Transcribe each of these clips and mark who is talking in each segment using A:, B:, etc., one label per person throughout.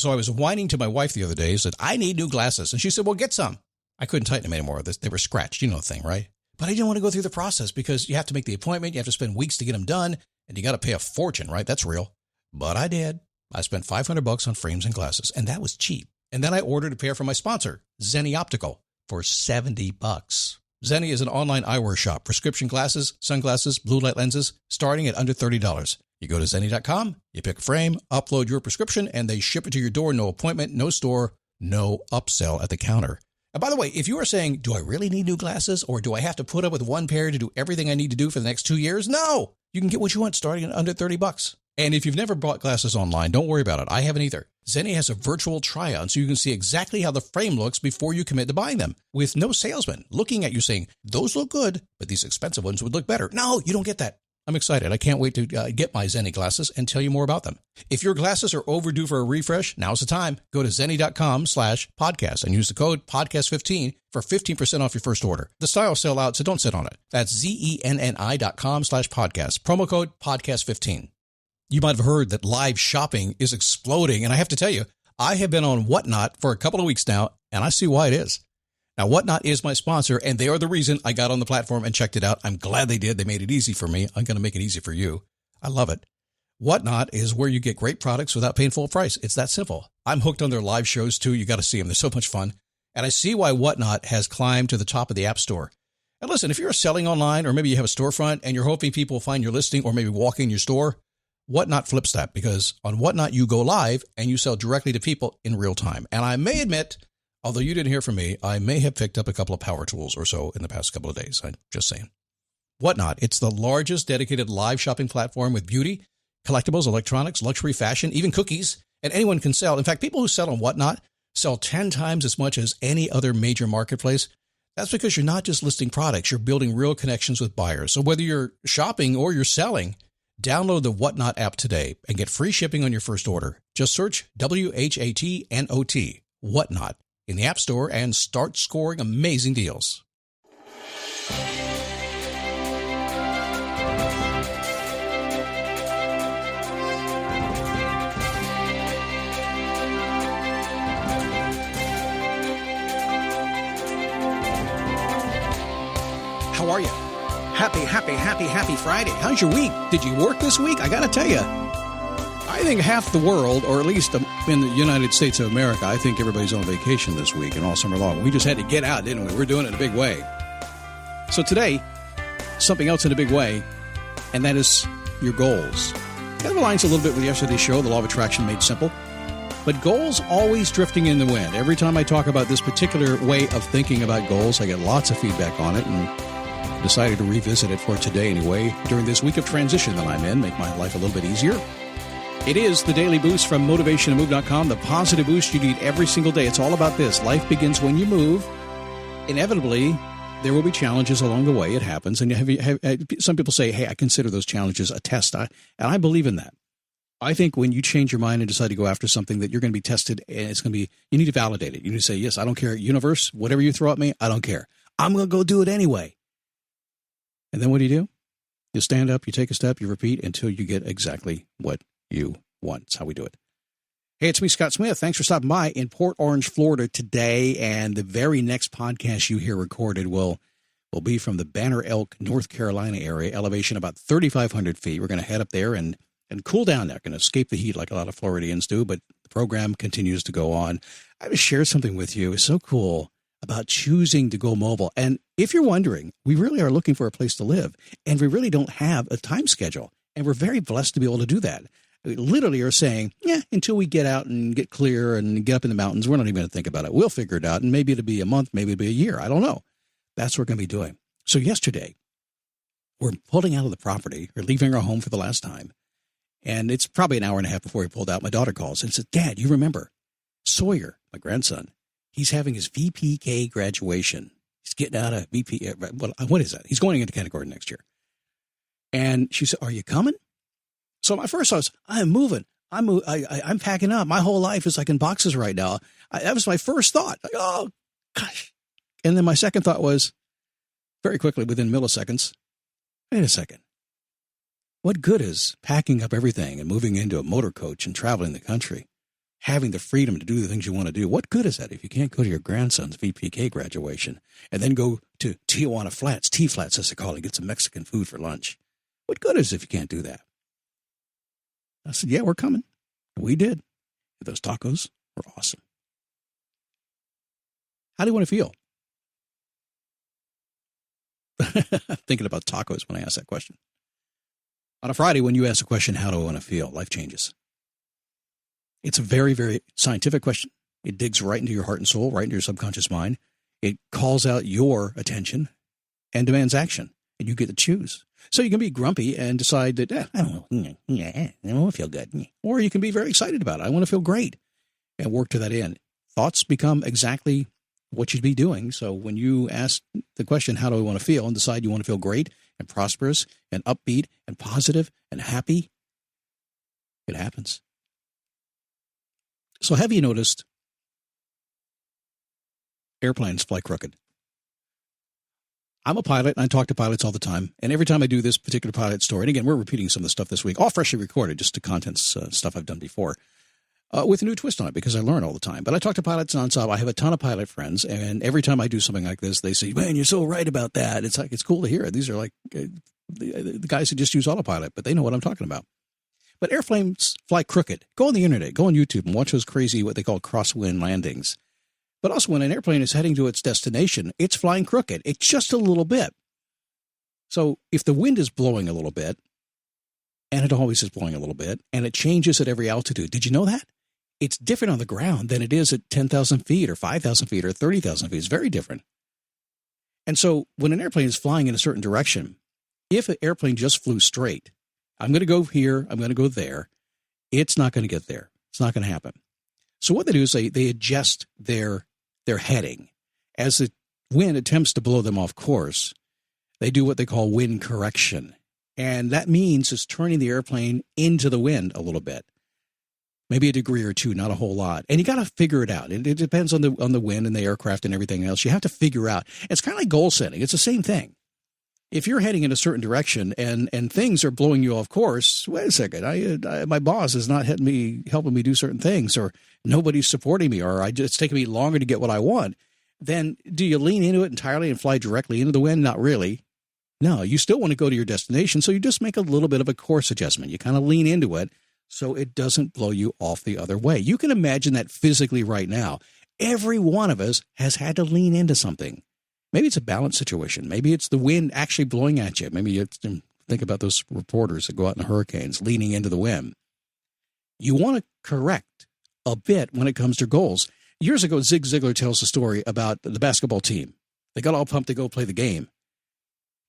A: So I was whining to my wife the other day, said, I need new glasses. And she said, well, get some. I couldn't tighten them anymore. They were scratched. You know the thing, right? But I didn't want to go through the process because you have to make the appointment. You have to spend weeks to get them done. And you got to pay a fortune, right? That's real. But I did. I spent $500 on frames and glasses, and that was cheap. And then I ordered a pair from my sponsor, Zenni Optical, for $70. Zenni is an online eyewear shop. Prescription glasses, sunglasses, blue light lenses, starting at under $30. You go to Zenni.com, you pick a frame, upload your prescription, and they ship it to your door. No appointment, no store, no upsell at the counter. And by the way, if you are saying, do I really need new glasses, or do I have to put up with one pair to do everything I need to do for the next 2 years? No! You can get what you want starting at under $30. And if you've never bought glasses online, don't worry about it. I haven't either. Zenni has a virtual try-on so you can see exactly how the frame looks before you commit to buying them, with no salesman looking at you saying, those look good, but these expensive ones would look better. No, you don't get that. I'm excited. I can't wait to get my Zenni glasses and tell you more about them. If your glasses are overdue for a refresh, now's the time. Go to Zenni.com/podcast and use the code podcast15 for 15% off your first order. The styles sell out, so don't sit on it. That's Zenni.com/podcast. Promo code podcast15. You might have heard that live shopping is exploding, and I have to tell you, I have been on Whatnot for a couple of weeks now, and I see why it is. Now, Whatnot is my sponsor, and they are the reason I got on the platform and checked it out. I'm glad they did. They made it easy for me. I'm going to make it easy for you. I love it. Whatnot is where you get great products without paying full price. It's that simple. I'm hooked on their live shows, too. You got to see them. They're so much fun. And I see why Whatnot has climbed to the top of the App Store. And listen, if you're selling online, or maybe you have a storefront and you're hoping people will find your listing or maybe walk in your store, Whatnot flips that, because on Whatnot, you go live and you sell directly to people in real time. And I may admit, although you didn't hear from me, I may have picked up a couple of power tools or so in the past couple of days. I'm just saying. Whatnot, it's the largest dedicated live shopping platform with beauty, collectibles, electronics, luxury, fashion, even cookies, and anyone can sell. In fact, people who sell on Whatnot sell 10 times as much as any other major marketplace. That's because you're not just listing products, you're building real connections with buyers. So whether you're shopping or you're selling, download the Whatnot app today and get free shipping on your first order. Just search WHATNOT, Whatnot, in the App Store and start scoring amazing deals. How are you? Happy Friday. How's your week? Did you work this week? I got to tell you, I think half the world, or at least in the United States of America, I think everybody's on vacation this week and all summer long. We just had to get out, didn't we? We're doing it in a big way. So today, something else in a big way, and that is your goals. That aligns a little bit with yesterday's show, The Law of Attraction Made Simple. But goals always drifting in the wind. Every time I talk about this particular way of thinking about goals, I get lots of feedback on it, and decided to revisit it for today anyway, during this week of transition that I'm in, make my life a little bit easier. It is the Daily Boost from MotivationToMove.com, the positive boost you need every single day. It's all about this. Life begins when you move. Inevitably, there will be challenges along the way. It happens. And some people say, hey, I consider those challenges a test. And I believe in that. I think when you change your mind and decide to go after something, that you're going to be tested, and it's going to be, you need to validate it. You need to say, yes, I don't care. Universe, whatever you throw at me, I don't care. I'm going to go do it anyway. And then what do? You stand up, you take a step, you repeat until you get exactly what you want. That's how we do it. Hey, it's me, Scott Smith. Thanks for stopping by in Port Orange, Florida today. And the very next podcast you hear recorded will be from the Banner Elk, North Carolina area, elevation about 3,500 feet. We're going to head up there and cool down there. Going to escape the heat like a lot of Floridians do, but the program continues to go on. I just shared something with you. It's so cool about choosing to go mobile. And if you're wondering, we really are looking for a place to live, and we really don't have a time schedule. And we're very blessed to be able to do that. We literally are saying, until we get out and get clear and get up in the mountains, we're not even going to think about it. We'll figure it out. And maybe it'll be a month, maybe it'll be a year. I don't know. That's what we're going to be doing. So yesterday, we're pulling out of the property. We're leaving our home for the last time. And it's probably an hour and a half before we pulled out. My daughter calls and says, Dad, you remember Sawyer, my grandson? He's having his VPK graduation. He's getting out of VP. What is that? He's going into kindergarten next year. And she said, are you coming? So my first thought was, I'm moving. I'm packing up. My whole life is like in boxes right now. That was my first thought. Like, oh, gosh. And then my second thought was, very quickly, within milliseconds, wait a second. What good is packing up everything and moving into a motor coach and traveling the country having the freedom to do the things you want to do. What good is that if you can't go to your grandson's VPK graduation and then go to Tijuana Flats, T-Flats as they call it, get some Mexican food for lunch? What good is it if you can't do that? I said, yeah, we're coming. We did. Those tacos were awesome. How do you want to feel? Thinking about tacos when I ask that question. On a Friday, when you ask the question, how do I want to feel? Life changes. It's a very, very scientific question. It digs right into your heart and soul, right into your subconscious mind. It calls out your attention and demands action, and you get to choose. So you can be grumpy and decide that, I don't know, I don't want to feel good. Or you can be very excited about it. I want to feel great and work to that end. Thoughts become exactly what you'd be doing. So when you ask the question, how do I want to feel, and decide you want to feel great and prosperous and upbeat and positive and happy, it happens. So have you noticed airplanes fly crooked? I'm a pilot, and I talk to pilots all the time. And every time I do this particular pilot story, and again, we're repeating some of the stuff this week, all freshly recorded, just the contents stuff I've done before, with a new twist on it because I learn all the time. But I talk to pilots nonstop. I have a ton of pilot friends, and every time I do something like this, they say, man, you're so right about that. It's like, it's cool to hear. These are like the guys who just use autopilot, but they know what I'm talking about. But airplanes fly crooked. Go on the internet, go on YouTube and watch those crazy, what they call crosswind landings. But also when an airplane is heading to its destination, it's flying crooked. It's just a little bit. So if the wind is blowing a little bit, and it always is blowing a little bit, and it changes at every altitude, did you know that? It's different on the ground than it is at 10,000 feet or 5,000 feet or 30,000 feet. It's very different. And so when an airplane is flying in a certain direction, if an airplane just flew straight, I'm going to go here, I'm going to go there, it's not going to get there. It's not going to happen. So what they do is they adjust their heading. As the wind attempts to blow them off course, they do what they call wind correction. And that means it's turning the airplane into the wind a little bit. Maybe a degree or two, not a whole lot. And you got to figure it out. It depends on the wind and the aircraft and everything else. You have to figure out. It's kind of like goal setting. It's the same thing. If you're heading in a certain direction and things are blowing you off course, wait a second, my boss is not helping me do certain things, or nobody's supporting me, or it's taking me longer to get what I want, then do you lean into it entirely and fly directly into the wind? Not really. No, you still want to go to your destination, so you just make a little bit of a course adjustment. You kind of lean into it so it doesn't blow you off the other way. You can imagine that physically right now. Every one of us has had to lean into something. Maybe it's a balance situation. Maybe it's the wind actually blowing at you. Maybe you think about those reporters that go out in the hurricanes, leaning into the wind. You want to correct a bit when it comes to goals. Years ago, Zig Ziglar tells a story about the basketball team. They got all pumped to go play the game.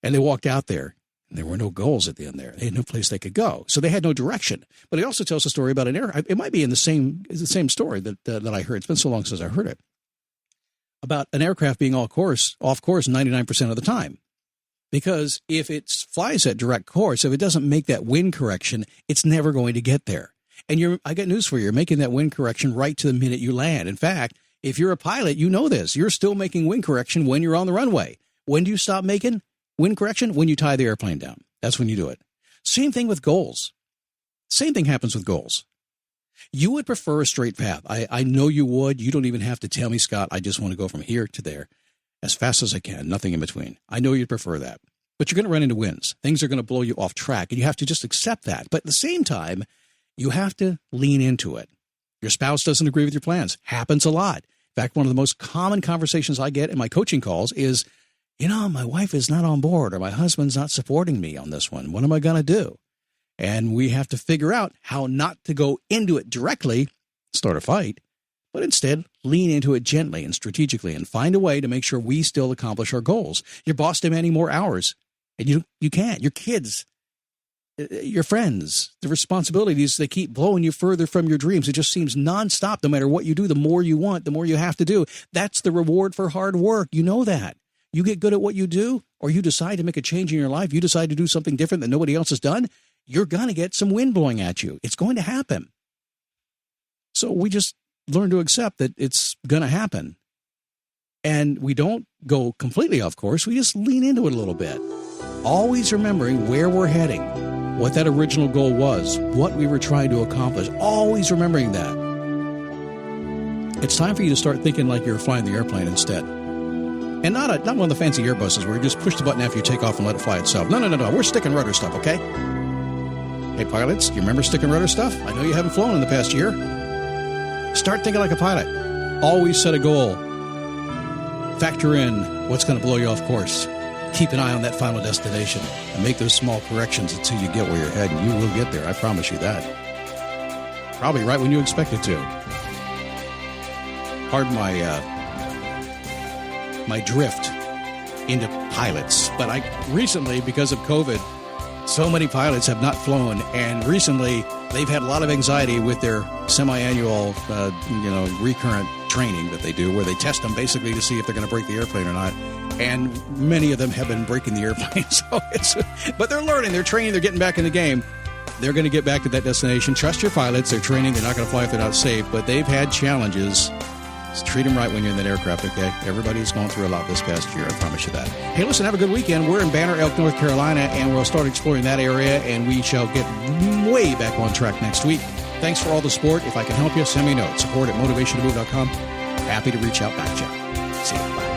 A: And they walked out there, and there were no goals at the end there. They had no place they could go. So they had no direction. But he also tells a story about an it might be in the same story that I heard. It's been so long since I heard it. About an aircraft being off course 99% of the time. Because if it flies at direct course, if it doesn't make that wind correction, it's never going to get there. And I got news for you. You're making that wind correction right to the minute you land. In fact, if you're a pilot, you know this. You're still making wind correction when you're on the runway. When do you stop making wind correction? When you tie the airplane down. That's when you do it. Same thing with goals. Same thing happens with goals. You would prefer a straight path. I know you would. You don't even have to tell me, Scott. I just want to go from here to there as fast as I can, nothing in between. I know you'd prefer that. But you're going to run into winds. Things are going to blow you off track, and you have to just accept that. But at the same time, you have to lean into it. Your spouse doesn't agree with your plans. Happens a lot. In fact, one of the most common conversations I get in my coaching calls is, my wife is not on board, or my husband's not supporting me on this one. What am I going to do? And we have to figure out how not to go into it directly, start a fight, but instead lean into it gently and strategically and find a way to make sure we still accomplish our goals. Your boss demanding more hours, and you can't. Your kids, your friends, the responsibilities, they keep blowing you further from your dreams. It just seems nonstop. No matter what you do, the more you want, the more you have to do. That's the reward for hard work. You know that. You get good at what you do, or you decide to make a change in your life, you decide to do something different that nobody else has done, you're going to get some wind blowing at you. It's going to happen. So we just learn to accept that it's going to happen. And we don't go completely off course. We just lean into it a little bit. Always remembering where we're heading, what that original goal was, what we were trying to accomplish. Always remembering that. It's time for you to start thinking like you're flying the airplane instead. And not one of the fancy Airbuses where you just push the button after you take off and let it fly itself. No. We're stick and rudder stuff, okay? Hey, pilots, do you remember stick and rudder stuff? I know you haven't flown in the past year. Start thinking like a pilot. Always set a goal. Factor in what's going to blow you off course. Keep an eye on that final destination and make those small corrections until you get where you're heading. You will get there. I promise you that. Probably right when you expect it to. Pardon my drift into pilots. But I recently, because of COVID, so many pilots have not flown, and recently they've had a lot of anxiety with their semi-annual, recurrent training that they do, where they test them basically to see if they're going to break the airplane or not. And many of them have been breaking the airplane. But they're learning, they're training, they're getting back in the game. They're going to get back to that destination. Trust your pilots. They're training. They're not going to fly if they're not safe. But they've had challenges. Just treat them right when you're in that aircraft, okay? Everybody's gone through a lot this past year. I promise you that. Hey, listen, have a good weekend. We're in Banner Elk, North Carolina, and we'll start exploring that area, and we shall get way back on track next week. Thanks for all the support. If I can help you, send me a note. Support@motivationtomove.com. Happy to reach out back to you. See you. Bye.